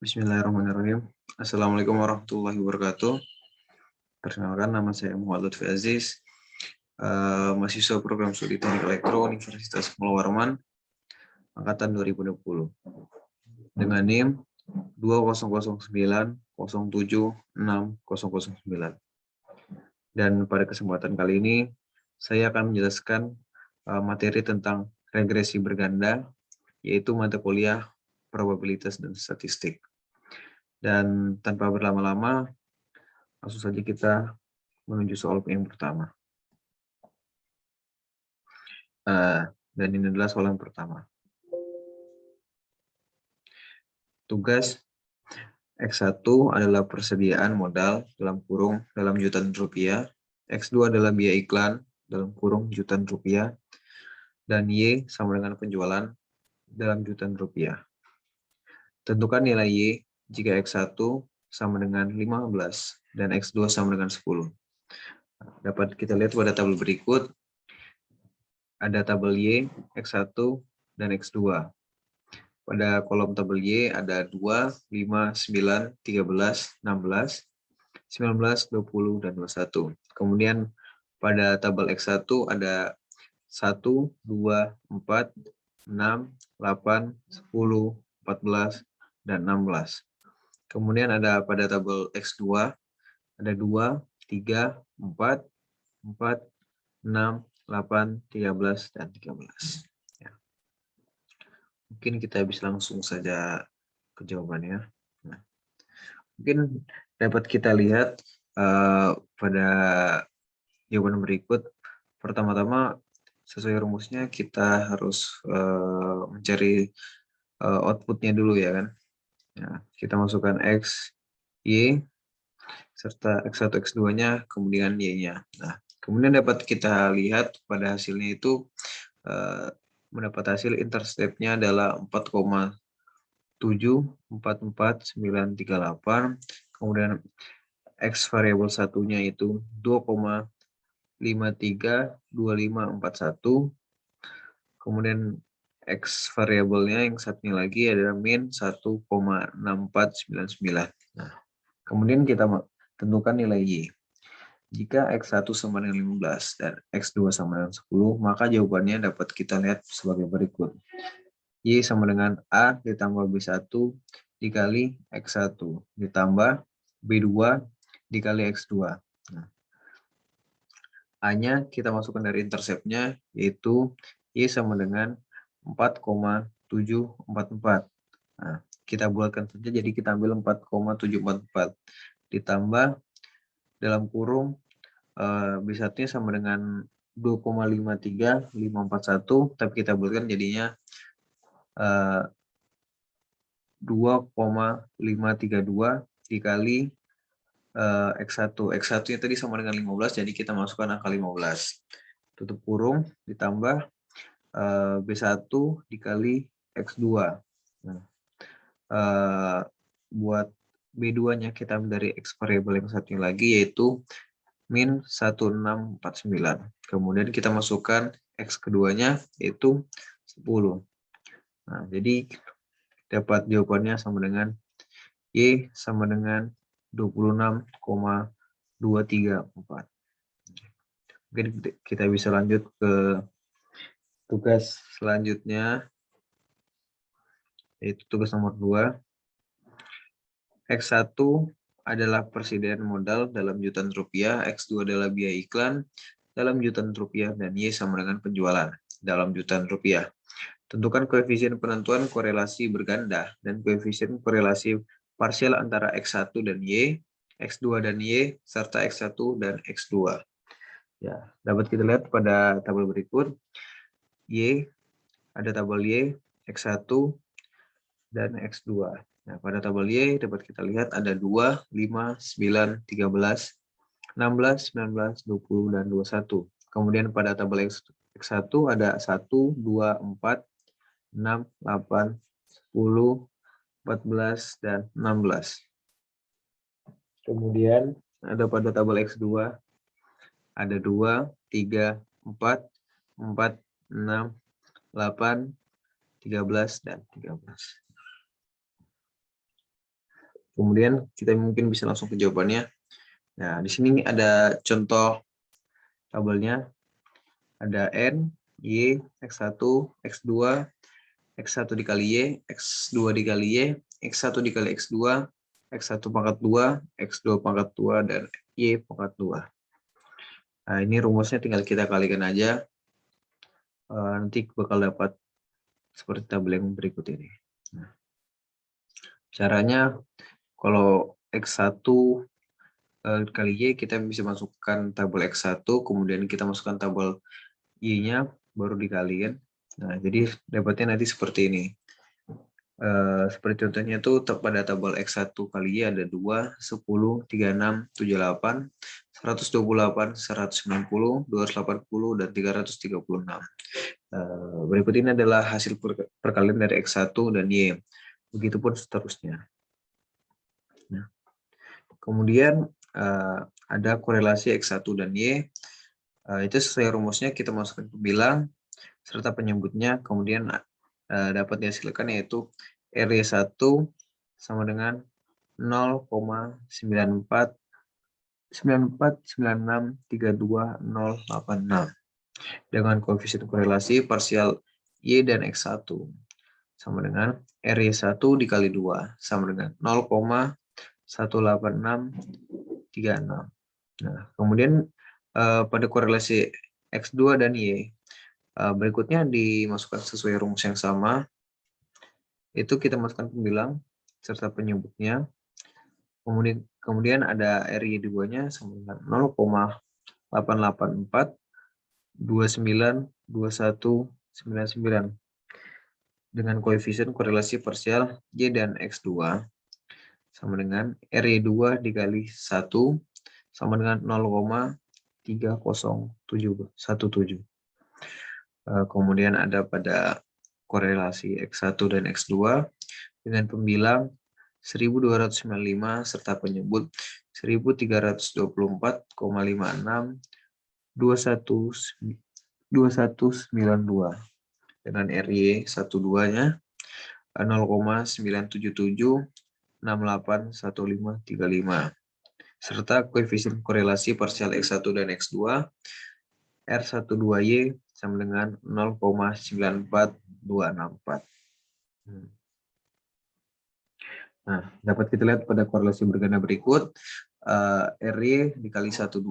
Bismillahirrahmanirrahim. Assalamualaikum warahmatullahi wabarakatuh. Perkenalkan, nama saya Muhammad Lutfi Aziz, mahasiswa program studi Teknik Elektro Universitas Mula Warman, angkatan 2020, dengan NIM 20090760009. Dan pada kesempatan kali ini, saya akan menjelaskan materi tentang regresi berganda, yaitu mata kuliah probabilitas dan statistik. Dan tanpa berlama-lama, langsung saja kita menuju soal yang pertama. Dan ini adalah soal yang pertama. Tugas X1 adalah persediaan modal dalam kurung dalam jutaan rupiah, X2 adalah biaya iklan dalam kurung jutaan rupiah, dan Y sama dengan penjualan dalam jutaan rupiah. Tentukan nilai Y jika X1 sama dengan 15 dan X2 sama dengan 10. Dapat kita lihat pada tabel berikut, ada tabel Y, X1, dan X2. Pada kolom tabel Y ada 2, 5, 9, 13, 16, 19, 20, dan 21. Kemudian pada tabel X1 ada 1, 2, 4, 6, 8, 10, 14, dan 16. Kemudian ada pada tabel X2 ada 2, 3, 4, 4, 6, 8, 13, dan 13. Ya. Mungkin kita bisa langsung saja ke jawabannya. Nah, mungkin dapat kita lihat pada jawaban berikut. Pertama-tama, sesuai rumusnya kita harus mencari outputnya dulu ya kan. Nah, kita masukkan X, Y, serta X1, X2-nya, kemudian Y-nya. Nah, kemudian dapat kita lihat pada hasilnya itu mendapat hasil intercept-nya adalah 4,744938. Kemudian X variabel satunya itu 2,532541. Kemudian X variabelnya yang satunya lagi adalah min 1,6499. Nah, kemudian kita tentukan nilai Y. Jika X1 sama dengan 15 dan X2 sama dengan 10, maka jawabannya dapat kita lihat sebagai berikut. Y sama dengan A ditambah B1 dikali X1 ditambah B2 dikali X2. Nah, A-nya kita masukkan dari intercept-nya, yaitu Y sama dengan 4,744. Nah, kita buatkan saja, jadi kita ambil 4,744 ditambah dalam kurung B1-nya sama dengan 2,53541, tapi kita buatkan jadinya 2,532 dikali X1. X1-nya tadi sama dengan 15, jadi kita masukkan angka 15. Tutup kurung, ditambah B1 dikali X2. Nah, buat B2-nya kita ambil dari X variabel yang satunya lagi, yaitu min 1649. Kemudian kita masukkan X keduanya, yaitu 10. Nah, jadi dapat jawabannya sama dengan Y sama dengan 26,234. Mungkin kita bisa lanjut ke tugas selanjutnya, yaitu tugas nomor 2. X1 adalah persediaan modal dalam jutaan rupiah, X2 adalah biaya iklan dalam jutaan rupiah, dan Y sama dengan penjualan dalam jutaan rupiah. Tentukan koefisien penentuan korelasi berganda dan koefisien korelasi parsial antara X1 dan Y, X2 dan Y, serta X1 dan X2. Ya, dapat kita lihat pada tabel berikut. Y, ada tabel Y, X1, dan X2. Nah, pada tabel Y dapat kita lihat ada 2, 5, 9, 13, 16, 19, 20, dan 21. Kemudian pada tabel X1 ada 1, 2, 4, 6, 8, 10, 14, dan 16. Kemudian ada pada tabel X2 ada 2, 3, 4, 4, 6, 8, 13, dan 13. Kemudian kita mungkin bisa langsung ke jawabannya. Nah, di sini ada contoh tabelnya. Ada N, Y, X1, X2, X1 dikali Y, X2 dikali Y, X1 dikali X2, X1 pangkat 2, X2 pangkat 2, dan Y pangkat 2. Nah, ini rumusnya tinggal kita kalikan aja. Nanti bakal dapat seperti tabel yang berikut ini. Nah, caranya kalau X1 kali Y, kita bisa masukkan tabel X1, kemudian kita masukkan tabel Y-nya, baru dikalikan. Nah, jadi dapatnya nanti seperti ini. Seperti contohnya tuh pada tabel X1 kali Y ada 2, 10, 36, 78, 128, 190, 280, dan 336. Berikut ini adalah hasil perkalian dari X1 dan Y. Begitupun seterusnya. Nah, kemudian ada korelasi X1 dan Y. Itu sesuai rumusnya kita masukkan pembilang serta penyebutnya, kemudian dapat dihasilkan yaitu RY1 sama dengan 0,949632,086 dengan koefisien korelasi parsial Y dan X1 sama dengan RY1 dikali 2 sama dengan 0,18636. Nah, kemudian pada korelasi X2 dan Y, berikutnya dimasukkan sesuai rumus yang sama, itu kita masukkan pembilang serta penyebutnya. Kemudian ada RY2-nya sama dengan 0,884292199 dengan koefisien korelasi parsial Y dan X2 sama dengan RY2 dikali 1 sama dengan 0,30717. Kemudian ada pada korelasi X1 dan X2 dengan pembilang 1295 serta penyebut 1374,562192 dengan RY12-nya 0,977681535 serta koefisien korelasi parsial X1 dan X2 R12Y sama dengan 0,94264. Nah, dapat kita lihat pada korelasi berganda berikut, RY dikali 12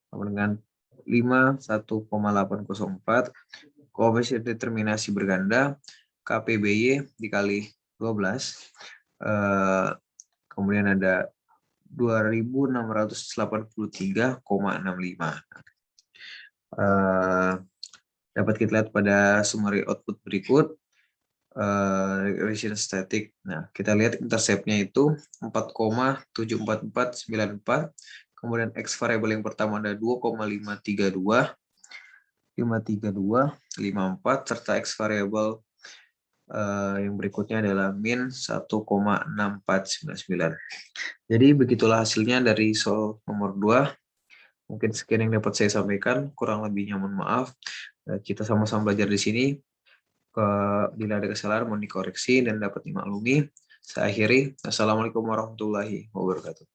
sama dengan 51,804, koefisien determinasi berganda, KPBY dikali 12, kemudian ada 2683,65. Dapat kita lihat pada summary output berikut, regression static. Nah, kita lihat intercept-nya itu 4,74494. Kemudian X variabel yang pertama ada 2,532, 53254, serta X variabel yang berikutnya adalah min 1,6499. Jadi begitulah hasilnya dari soal nomor 2. Mungkin sekian yang dapat saya sampaikan, kurang lebihnya mohon maaf. Kita sama-sama belajar di sini. Bila ada kesalahan mohon dikoreksi dan dapat dimaklumi. Saya akhiri. Assalamualaikum warahmatullahi wabarakatuh.